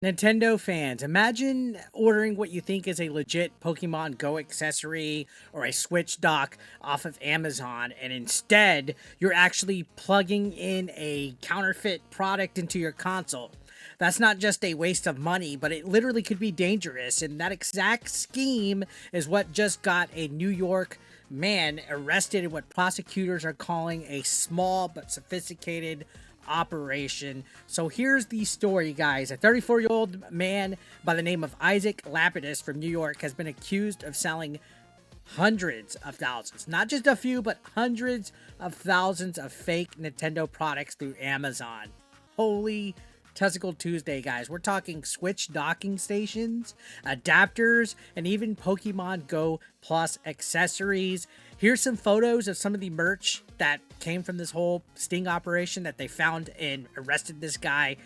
Nintendo fans, imagine ordering what you think is a legit Pokemon Go accessory or a Switch dock off of Amazon, and instead, you're actually plugging in a counterfeit product into your console. That's not just a waste of money, but it literally could be dangerous, and that exact scheme is what just got a New York man arrested in what prosecutors are calling a small but sophisticated operation. So here's the story, guys. A 34-year-old man by the name of Isaac Lapidus from New York has been accused of selling hundreds of thousands, not just a few, but hundreds of thousands of fake Nintendo products through Amazon. Holy Testicle Tuesday, guys. We're talking Switch docking stations, adapters, and even Pokemon Go Plus accessories. Here's some photos of some of the merch that came from this whole sting operation that they found and arrested this guy.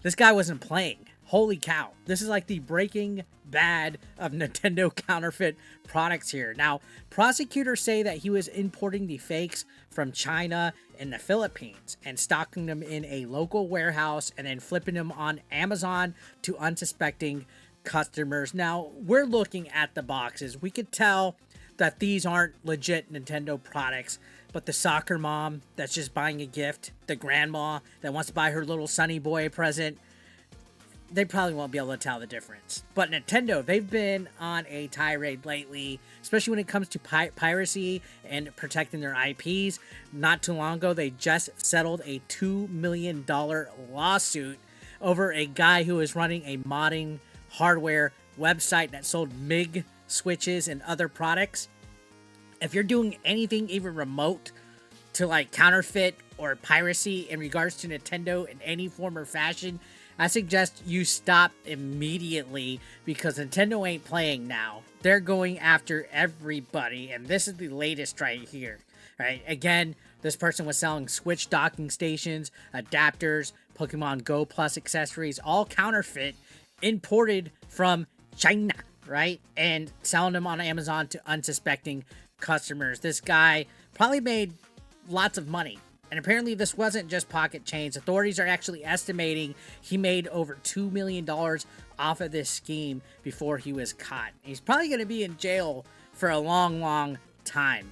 This guy wasn't playing. Holy cow. This is like the Breaking Bad of Nintendo counterfeit products here. Now, prosecutors say that he was importing the fakes from China and the Philippines and stocking them in a local warehouse and then flipping them on Amazon to unsuspecting customers. Now, we're looking at the boxes. We could tell that these aren't legit Nintendo products, but the soccer mom that's just buying a gift, the grandma that wants to buy her little Sunny Boy a present, they probably won't be able to tell the difference. But Nintendo, they've been on a tirade lately, especially when it comes to piracy and protecting their IPs. Not too long ago, they just settled a $2 million lawsuit over a guy who was running a modding hardware website that sold MiG switches and other products. If you're doing anything even remote to like counterfeit or piracy in regards to Nintendo in any form or fashion, I suggest you stop immediately, because Nintendo ain't playing now. They're going after everybody, and this is the latest right here. Right? Again, this person was selling Switch docking stations, adapters, Pokemon Go Plus accessories, all counterfeit, imported from China, right? And selling them on Amazon to unsuspecting customers. This guy probably made lots of money. And apparently this wasn't just pocket change. Authorities are actually estimating he made over $2 million off of this scheme before he was caught. He's probably going to be in jail for a long, long time.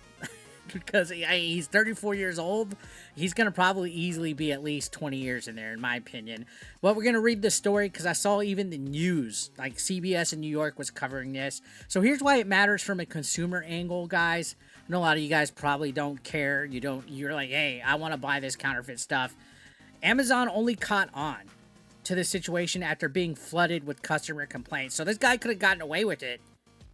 Because he's 34 years old. He's going to probably easily be at least 20 years in there, in my opinion. But we're going to read the story because I saw even the news, like CBS in New York was covering this. So here's why it matters from a consumer angle, guys. I know a lot of you guys probably don't care. You're like, hey, I want to buy this counterfeit stuff. Amazon only caught on to this situation after being flooded with customer complaints. So this guy could have gotten away with it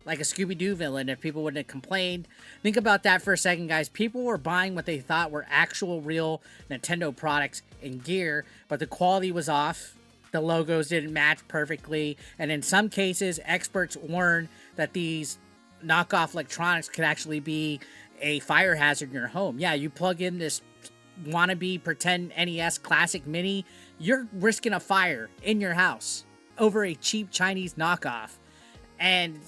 like a Scooby-Doo villain if people wouldn't have complained. Think about that for a second, guys. People were buying what they thought were actual real Nintendo products and gear, but the quality was off. The logos didn't match perfectly, and in some cases, experts warned that these knockoff electronics could actually be a fire hazard in your home. Yeah, you plug in this wannabe pretend NES Classic Mini, you're risking a fire in your house over a cheap Chinese knockoff. And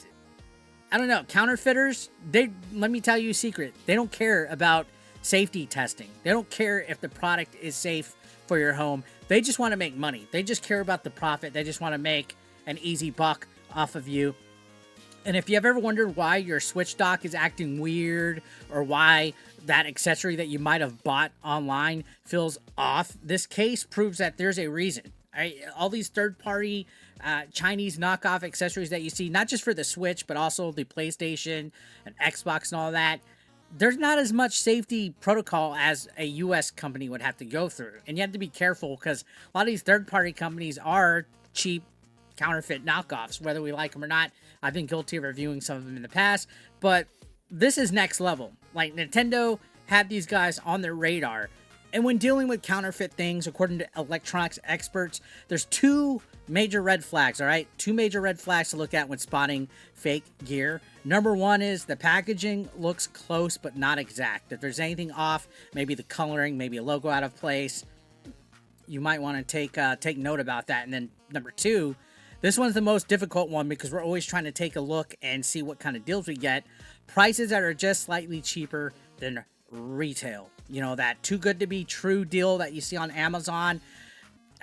I don't know, counterfeiters, let me tell you a secret. They don't care about safety testing. They don't care if the product is safe for your home. They just want to make money. They just care about the profit. They just want to make an easy buck off of you. And if you have ever wondered why your Switch dock is acting weird, or why that accessory that you might have bought online feels off, this case proves that there's a reason. All these third-party Chinese knockoff accessories that you see, not just for the Switch, but also the PlayStation and Xbox and all that, there's not as much safety protocol as a U.S. company would have to go through. And you have to be careful because a lot of these third-party companies are cheap counterfeit knockoffs, whether we like them or not. I've been guilty of reviewing some of them in the past, but this is next level. Like, Nintendo had these guys on their radar. And when dealing with counterfeit things, according to electronics experts, there's two major red flags, all right? Two major red flags to look at when spotting fake gear. Number one is the packaging looks close but not exact. If there's anything off, maybe the coloring, maybe a logo out of place, you might want to take note about that. And then number two, this one's the most difficult one because we're always trying to take a look and see what kind of deals we get. Prices that are just slightly cheaper than retail. You know, that too good to be true deal that you see on Amazon.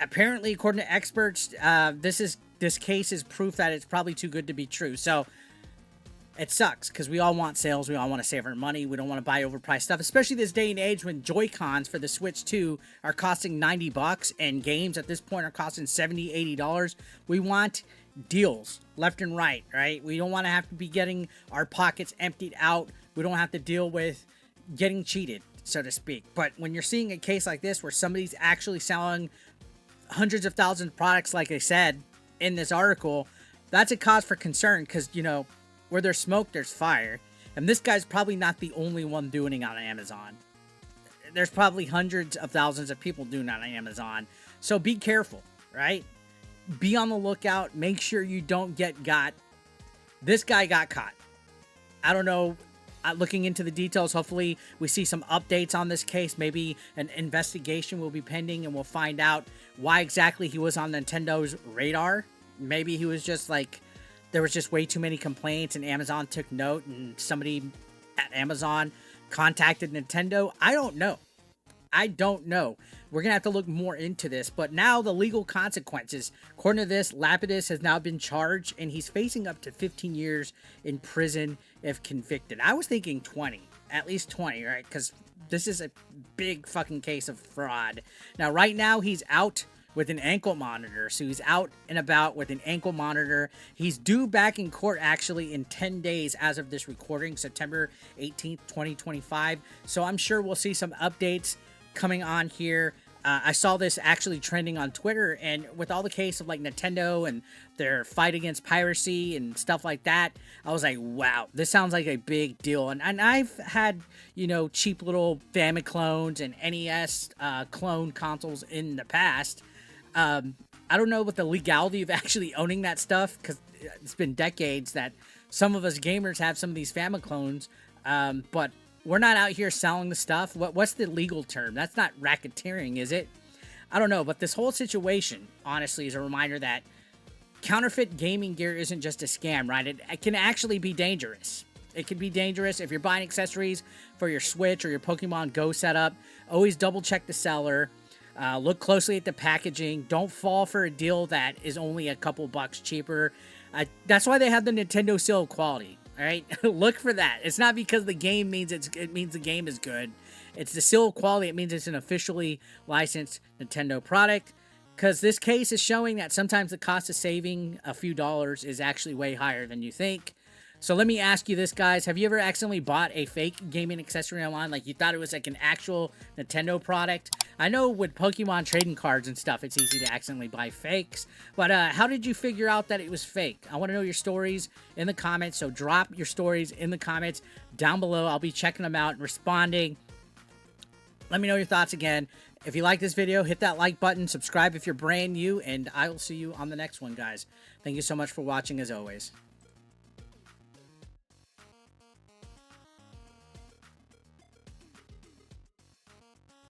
apparently, according to experts, this case is proof that it's probably too good to be true. So it sucks because we all want sales. We all want to save our money. We don't want to buy overpriced stuff, especially this day and age when Joy-Cons for the Switch 2 are costing $90 and games at this point are costing $70, $80. We want deals left and right, right? We don't want to have to be getting our pockets emptied out. We don't have to deal with getting cheated, so to speak. But when you're seeing a case like this where somebody's actually selling hundreds of thousands of products, like I said in this article, that's a cause for concern because, you know, where there's smoke, there's fire. And this guy's probably not the only one doing it on Amazon. There's probably hundreds of thousands of people doing it on Amazon. So be careful, right? Be on the lookout. Make sure you don't get got. This guy got caught. I don't know. Looking into the details, hopefully we see some updates on this case. Maybe an investigation will be pending and we'll find out why exactly he was on Nintendo's radar. Maybe he was just like, there was just way too many complaints and Amazon took note and somebody at Amazon contacted Nintendo. I don't know. We're going to have to look more into this. But now the legal consequences. According to this, Lapidus has now been charged and he's facing up to 15 years in prison if convicted. I was thinking 20. At least 20, right? Because this is a big fucking case of fraud. Now, right now, he's out with an ankle monitor. So he's out and about with an ankle monitor. He's due back in court actually in 10 days as of this recording, September 18th, 2025. So I'm sure we'll see some updates coming on here. I saw this actually trending on Twitter, and with all the case of like Nintendo and their fight against piracy and stuff like that, I was like, wow, this sounds like a big deal. And I've had, you know, cheap little Famiclones and NES clone consoles in the past. I don't know what the legality of actually owning that stuff, because it's been decades that some of us gamers have some of these Famiclones, but we're not out here selling the stuff. What's the legal term? That's not racketeering, is it? I don't know, but this whole situation, honestly, is a reminder that counterfeit gaming gear isn't just a scam, right? It can actually be dangerous. It can be dangerous if you're buying accessories for your Switch or your Pokemon Go setup. Always double check the seller. Look closely at the packaging. Don't fall for a deal that is only a couple bucks cheaper. That's why they have the Nintendo seal of quality. All right, look for that. It's not because the game means it means the game is good. It's the seal of quality. It means it's an officially licensed Nintendo product. Because this case is showing that sometimes the cost of saving a few dollars is actually way higher than you think. So let me ask you this, guys. Have you ever accidentally bought a fake gaming accessory online? Like you thought it was like an actual Nintendo product? I know with Pokemon trading cards and stuff, it's easy to accidentally buy fakes. But how did you figure out that it was fake? I want to know your stories in the comments. So drop your stories in the comments down below. I'll be checking them out and responding. Let me know your thoughts again. If you like this video, hit that like button. Subscribe if you're brand new. And I will see you on the next one, guys. Thank you so much for watching as always.